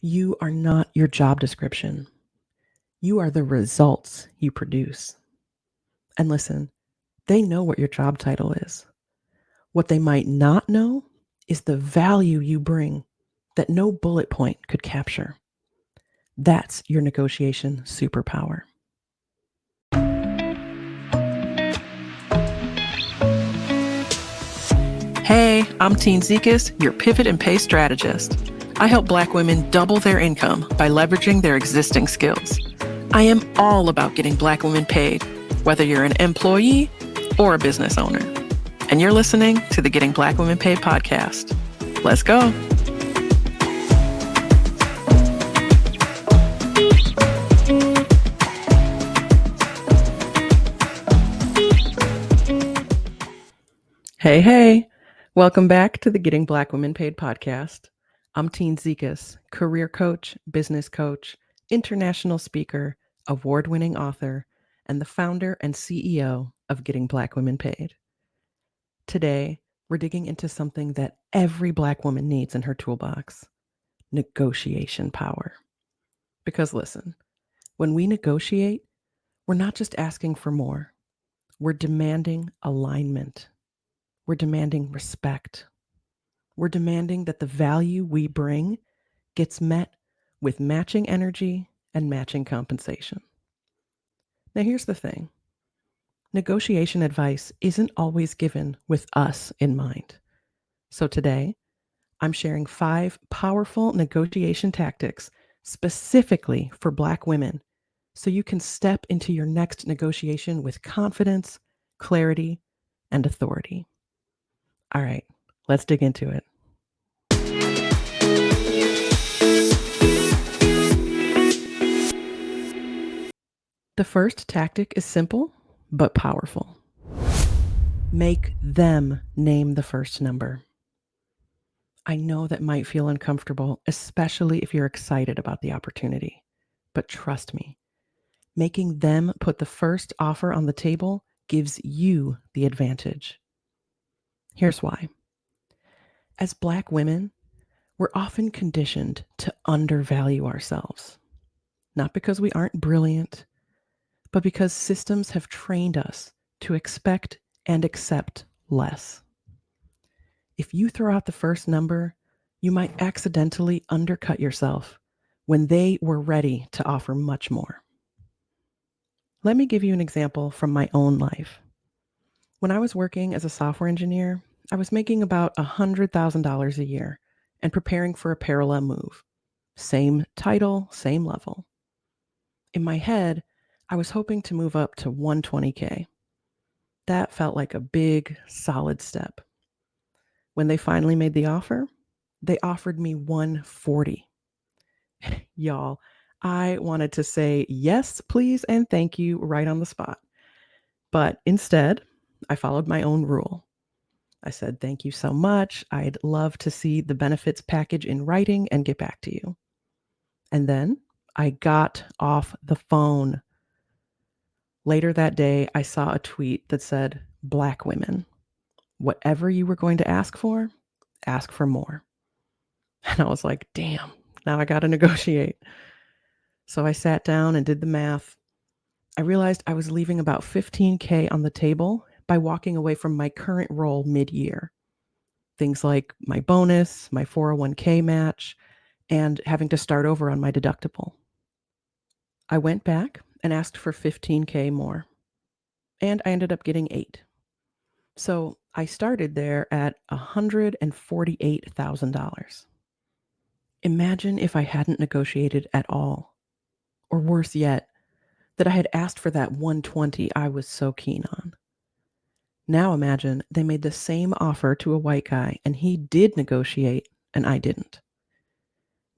You are not your job description. You are the results you produce. And listen, they know what your job title is. What they might not know is the value you bring that no bullet point could capture. That's your negotiation superpower. Hey, I'm Tine, your pivot and pay strategist. I help Black women double their income by leveraging their existing skills. I am all about getting Black women paid, whether you're an employee or a business owner. And you're listening to the Getting Black Women Paid podcast. Let's go. Hey. Welcome back to the Getting Black Women Paid podcast. I'm Tine, career coach, business coach, international speaker, award-winning author, and the founder and CEO of Getting Black Women Paid. Today, we're digging into something that every Black woman needs in her toolbox: negotiation power. Because listen, when we negotiate, we're not just asking for more. We're demanding alignment. We're demanding respect. We're demanding that the value we bring gets met with matching energy and matching compensation. Now, here's the thing. Negotiation advice isn't always given with us in mind. So today, I'm sharing 5 powerful negotiation tactics specifically for Black women so you can step into your next negotiation with confidence, clarity, and authority. All right, let's dig into it. The first tactic is simple but powerful. Make them name the first number. I know that might feel uncomfortable, especially if you're excited about the opportunity. But trust me, making them put the first offer on the table gives you the advantage. Here's why. As Black women, we're often conditioned to undervalue ourselves. Not because we aren't brilliant, but because systems have trained us to expect and accept less. If you throw out the first number, you might accidentally undercut yourself when they were ready to offer much more. Let me give you an example from my own life. When I was working as a software engineer, I was making about $100,000 a year and preparing for a parallel move. Same title, same level. In my head, I was hoping to move up to $120K. That felt like a big, solid step. When they finally made the offer, they offered me $140. Y'all, I wanted to say yes, please, and thank you right on the spot. But instead, I followed my own rule. I said, thank you so much. I'd love to see the benefits package in writing and get back to you. And then I got off the phone. Later that day, I saw a tweet that said, Black women, whatever you were going to ask for more. And I was like, damn, now I got to negotiate. So I sat down and did the math. I realized I was leaving about $15K on the table by walking away from my current role mid-year. Things like my bonus, my 401k match, and having to start over on my deductible. I went back and asked for $15K more, and I ended up getting 8. So I started there at $148,000. Imagine if I hadn't negotiated at all, or worse yet, that I had asked for that 120 I was so keen on. Now imagine they made the same offer to a white guy and he did negotiate and I didn't.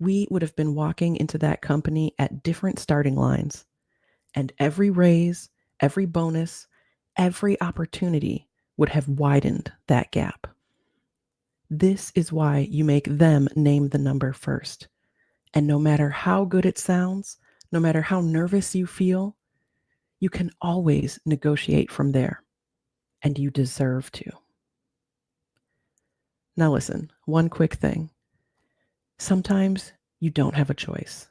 We would have been walking into that company at different starting lines, and every raise, every bonus, every opportunity would have widened that gap. This is why you make them name the number first. And no matter how good it sounds, no matter how nervous you feel, you can always negotiate from there. And you deserve to. Now listen, one quick thing. Sometimes you don't have a choice.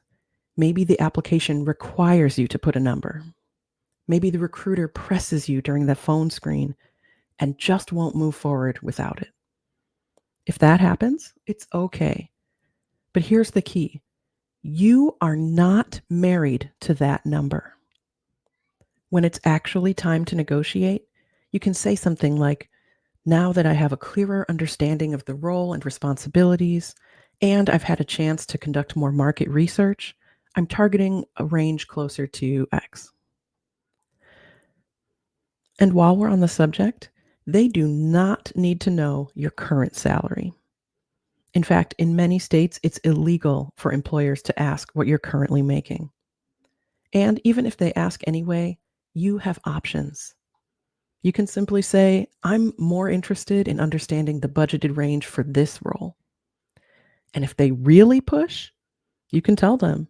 Maybe the application requires you to put a number. Maybe the recruiter presses you during the phone screen and just won't move forward without it. If that happens, it's okay. But here's the key. You are not married to that number. When it's actually time to negotiate, you can say something like, now that I have a clearer understanding of the role and responsibilities, and I've had a chance to conduct more market research, I'm targeting a range closer to X. And while we're on the subject, they do not need to know your current salary. In fact, in many states, it's illegal for employers to ask what you're currently making. And even if they ask anyway, you have options. You can simply say, I'm more interested in understanding the budgeted range for this role. And if they really push, you can tell them.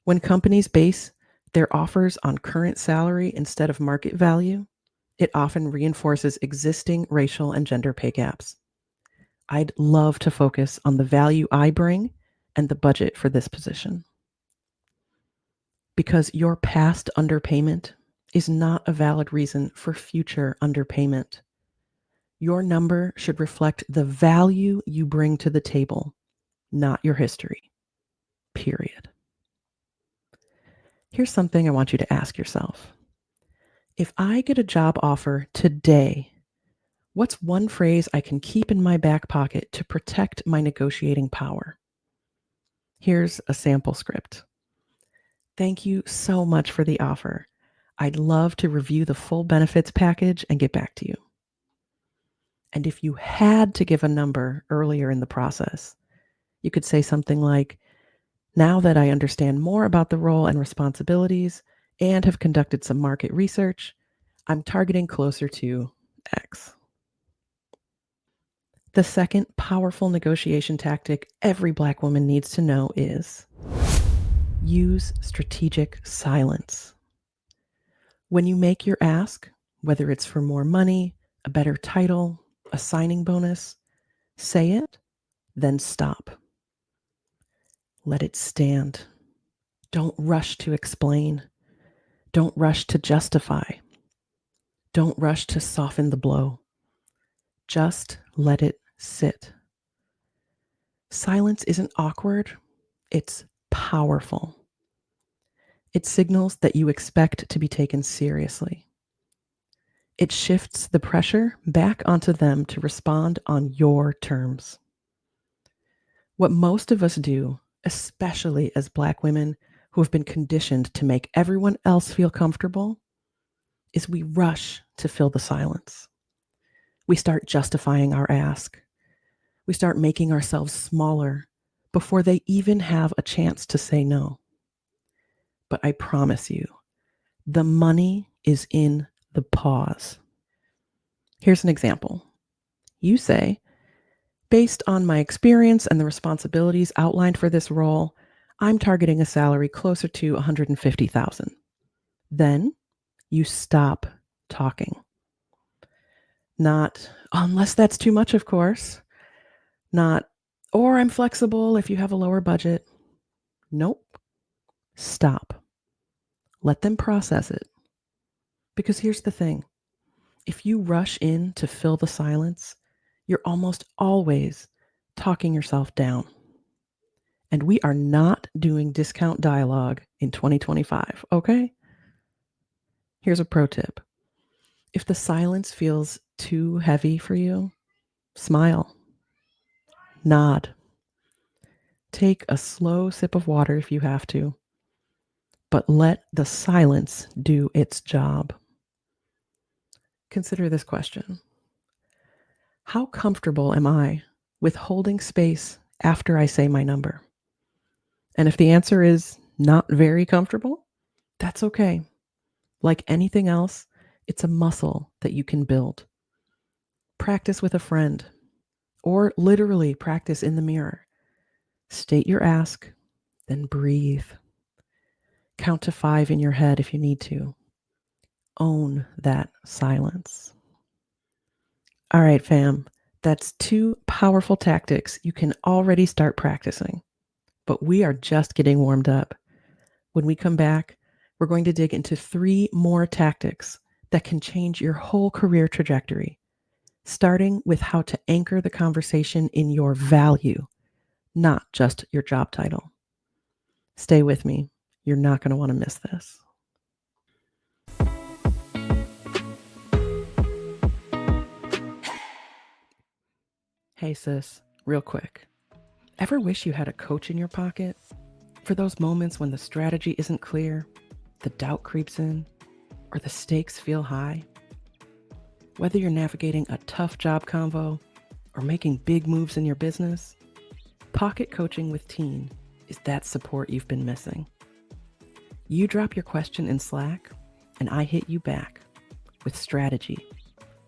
When companies base their offers on current salary instead of market value, it often reinforces existing racial and gender pay gaps. I'd love to focus on the value I bring and the budget for this position. Because your past underpayment is not a valid reason for future underpayment. Your number should reflect the value you bring to the table, not your history. Period. Here's something I want you to ask yourself. If I get a job offer today, what's one phrase I can keep in my back pocket to protect my negotiating power? Here's a sample script. Thank you so much for the offer. I'd love to review the full benefits package and get back to you. And if you had to give a number earlier in the process, you could say something like, now that I understand more about the role and responsibilities and have conducted some market research, I'm targeting closer to X. The second powerful negotiation tactic every Black woman needs to know is use strategic silence. When you make your ask, whether it's for more money, a better title, a signing bonus, say it, then stop. Let it stand. Don't rush to explain. Don't rush to justify. Don't rush to soften the blow. Just let it sit. Silence isn't awkward, it's powerful. It signals that you expect to be taken seriously. It shifts the pressure back onto them to respond on your terms. What most of us do, especially as Black women who have been conditioned to make everyone else feel comfortable, is we rush to fill the silence. We start justifying our ask. We start making ourselves smaller before they even have a chance to say no. But I promise you, the money is in the pause. Here's an example. You say, based on my experience and the responsibilities outlined for this role, I'm targeting a salary closer to $150,000. Then you stop talking. Not, unless that's too much, of course. Not, or I'm flexible if you have a lower budget. Nope. Stop. Let them process it. Because here's the thing. If you rush in to fill the silence, you're almost always talking yourself down. And we are not doing discount dialogue in 2025, okay? Here's a pro tip. If the silence feels too heavy for you, smile, nod, take a slow sip of water if you have to, but let the silence do its job. Consider this question. How comfortable am I with holding space after I say my number? And if the answer is not very comfortable, that's okay. Like anything else, it's a muscle that you can build. Practice with a friend, or literally practice in the mirror. State your ask, then breathe. Count to 5 in your head if you need to. Own that silence. All right, fam, that's 2 powerful tactics you can already start practicing. but we are just getting warmed up. When we come back, we're going to dig into 3 more tactics that can change your whole career trajectory, starting with how to anchor the conversation in your value, not just your job title. Stay with me. You're not going to want to miss this. Hey, sis, real quick. Ever wish you had a coach in your pocket? For those moments when the strategy isn't clear, the doubt creeps in, or the stakes feel high? Whether you're navigating a tough job convo or making big moves in your business, Pocket Coaching with Tine is that support you've been missing. You drop your question in Slack, and I hit you back with strategy,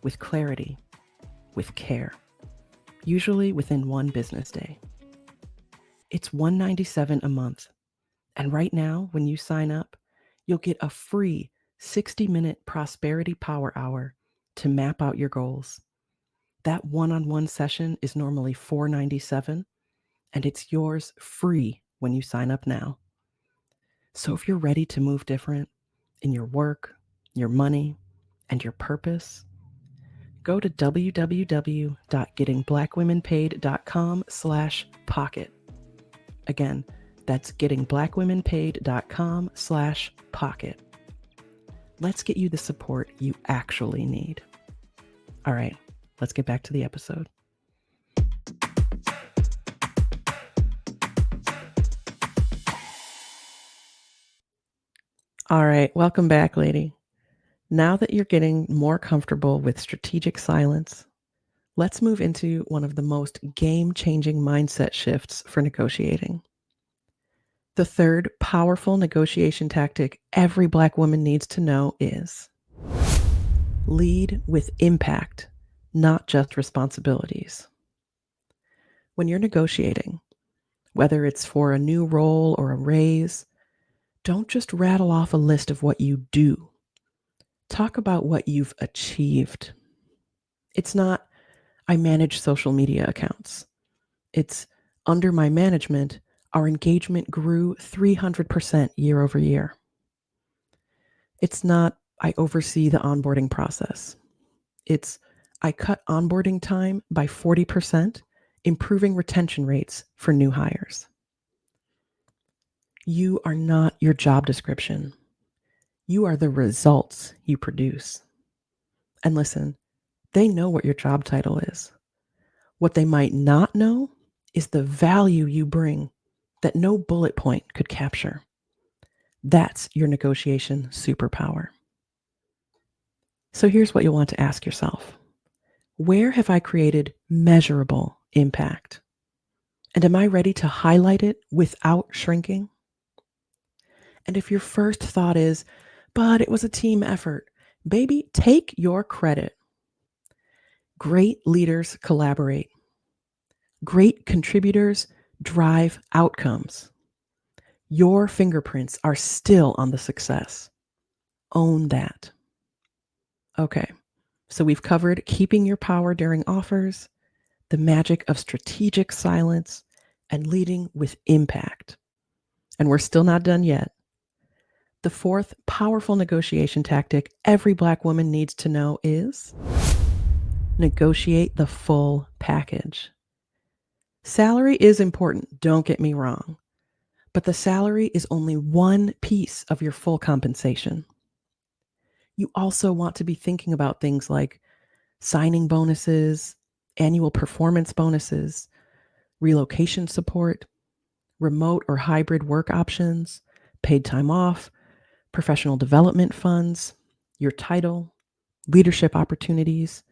with clarity, with care, usually within 1 business day. It's $197 a month, and right now, when you sign up, you'll get a free 60-minute Prosperity Power Hour to map out your goals. That one-on-one session is normally $497, and it's yours free when you sign up now. So if you're ready to move different in your work, your money, and your purpose, go to www.gettingblackwomenpaid.com/pocket. Again, that's gettingblackwomenpaid.com/pocket. Let's get you the support you actually need. All right, let's get back to the episode. All right, welcome back, lady. Now that you're getting more comfortable with strategic silence, let's move into one of the most game-changing mindset shifts for negotiating. The third powerful negotiation tactic every Black woman needs to know is lead with impact, not just responsibilities. When you're negotiating, whether it's for a new role or a raise, don't just rattle off a list of what you do. Talk about what you've achieved. It's not, I manage social media accounts. It's, under my management, our engagement grew 300% year over year. It's not, I oversee the onboarding process. It's, I cut onboarding time by 40%, improving retention rates for new hires. You are not your job description. You are the results you produce. And listen, they know what your job title is. What they might not know is the value you bring that no bullet point could capture. That's your negotiation superpower. So here's what you'll want to ask yourself. Where have I created measurable impact? And am I ready to highlight it without shrinking? And if your first thought is, but it was a team effort, baby, take your credit. Great leaders collaborate. Great contributors drive outcomes. Your fingerprints are still on the success. Own that. Okay, so we've covered keeping your power during offers, the magic of strategic silence, and leading with impact. And we're still not done yet. The fourth powerful negotiation tactic every Black woman needs to know is negotiate the full package. Salary is important, don't get me wrong, but the salary is only one piece of your full compensation. You also want to be thinking about things like signing bonuses, annual performance bonuses, relocation support, remote or hybrid work options, paid time off, professional development funds, your title, leadership opportunities,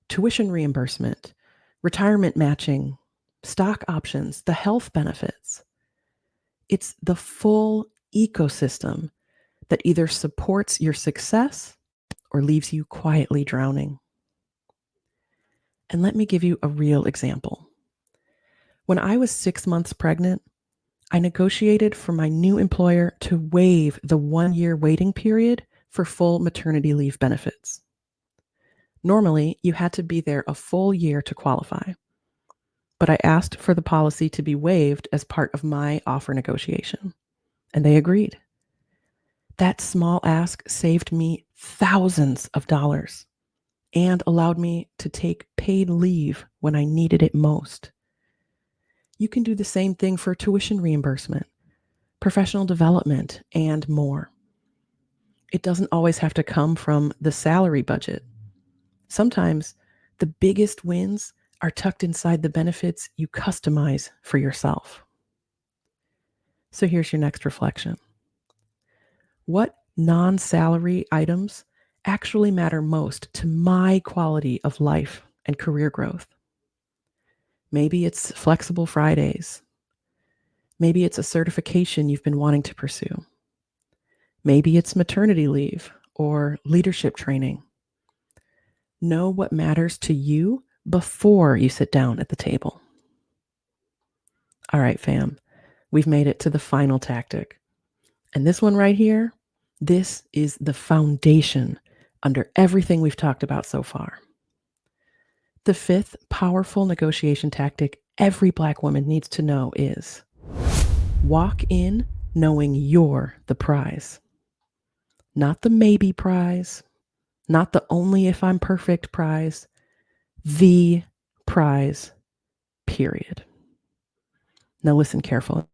tuition reimbursement, retirement matching, stock options, the health benefits. It's the full ecosystem that either supports your success or leaves you quietly drowning. And let me give you a real example. When I was 6 months pregnant, I negotiated for my new employer to waive the 1-year waiting period for full maternity leave benefits. Normally, you had to be there a full year to qualify. but I asked for the policy to be waived as part of my offer negotiation, and they agreed. That small ask saved me thousands of dollars and allowed me to take paid leave when I needed it most. You can do the same thing for tuition reimbursement, professional development, and more. It doesn't always have to come from the salary budget. Sometimes the biggest wins are tucked inside the benefits you customize for yourself. So here's your next reflection. What non-salary items actually matter most to my quality of life and career growth? Maybe it's flexible Fridays. Maybe it's a certification you've been wanting to pursue. Maybe it's maternity leave or leadership training. Know what matters to you before you sit down at the table. All right, fam, we've made it to the final tactic. And this one right here, this is the foundation under everything we've talked about so far. The fifth powerful negotiation tactic every Black woman needs to know is walk in knowing you're the prize. Not the maybe prize, not the only if I'm perfect prize, the prize, period. Now listen carefully.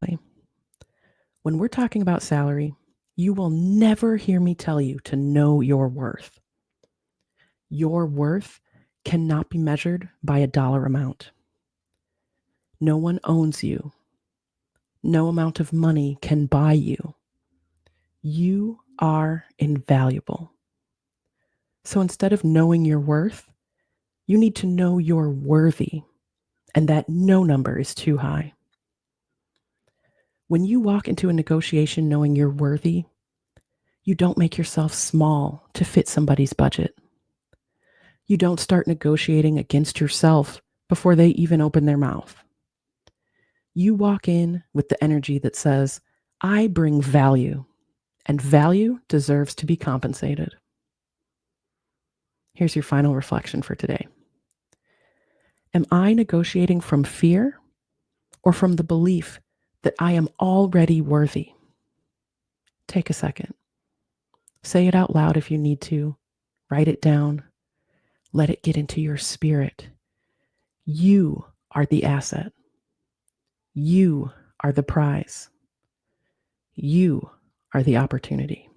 When we're talking about salary, you will never hear me tell you to know your worth. Your worth cannot be measured by a dollar amount. No one owns you. No amount of money can buy you. You are invaluable. So instead of knowing your worth, you need to know you're worthy and that no number is too high. When you walk into a negotiation knowing you're worthy, you don't make yourself small to fit somebody's budget. You don't start negotiating against yourself before they even open their mouth. You walk in with the energy that says, I bring value, and value deserves to be compensated. Here's your final reflection for today. Am I negotiating from fear or from the belief that I am already worthy? Take a second. Say it out loud if you need to. Write it down. Let it get into your spirit. You are the asset. You are the prize. You are the opportunity.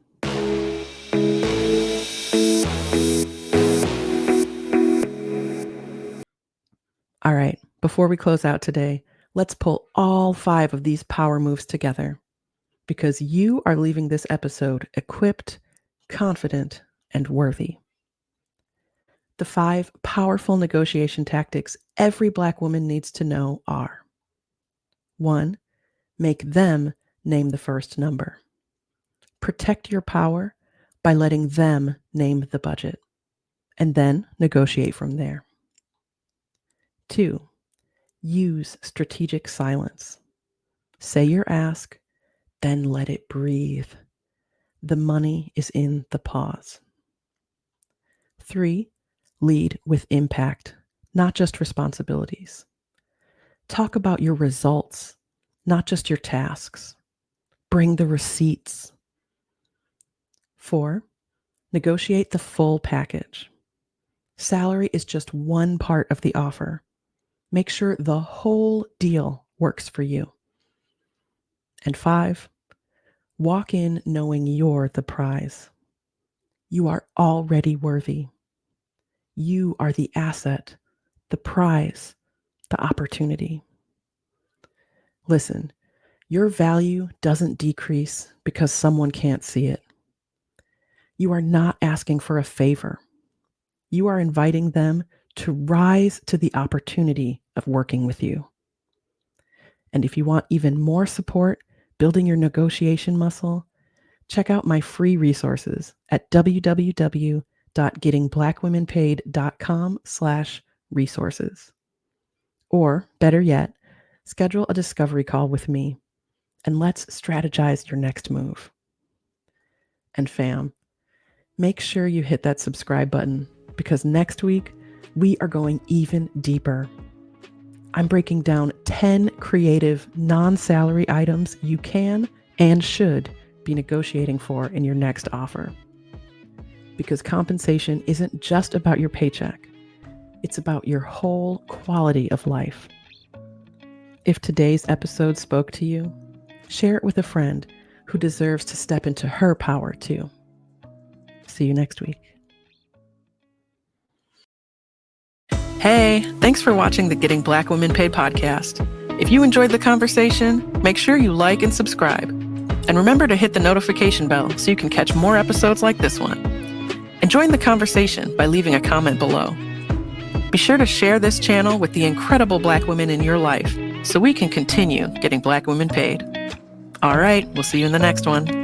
All right, before we close out today, let's pull all 5 of these power moves together because you are leaving this episode equipped, confident, and worthy. The 5 powerful negotiation tactics every Black woman needs to know are: 1. Make them name the first number. Protect your power by letting them name the budget, and then negotiate from there. 2. Use strategic silence. Say your ask, then let it breathe. The money is in the pause. 3. Lead with impact, not just responsibilities. Talk about your results, not just your tasks. Bring the receipts. 4. Negotiate the full package. Salary is just one part of the offer. Make sure the whole deal works for you. And 5, walk in knowing you're the prize. You are already worthy. You are the asset, the prize, the opportunity. Listen, your value doesn't decrease because someone can't see it. You are not asking for a favor. You are inviting them to rise to the opportunity of working with you. And if you want even more support building your negotiation muscle, check out my free resources at www.gettingblackwomenpaid.com/resources. Or better yet, schedule a discovery call with me and let's strategize your next move. And fam, make sure you hit that subscribe button because next week we are going even deeper. I'm breaking down 10 creative, non-salary items you can and should be negotiating for in your next offer. Because compensation isn't just about your paycheck. It's about your whole quality of life. If today's episode spoke to you, share it with a friend who deserves to step into her power too. See you next week. Hey, thanks for watching the Getting Black Women Paid podcast. If you enjoyed the conversation, make sure you like and subscribe. And remember to hit the notification bell so you can catch more episodes like this one. And join the conversation by leaving a comment below. Be sure to share this channel with the incredible Black women in your life so we can continue getting Black women paid. All right, we'll see you in the next one.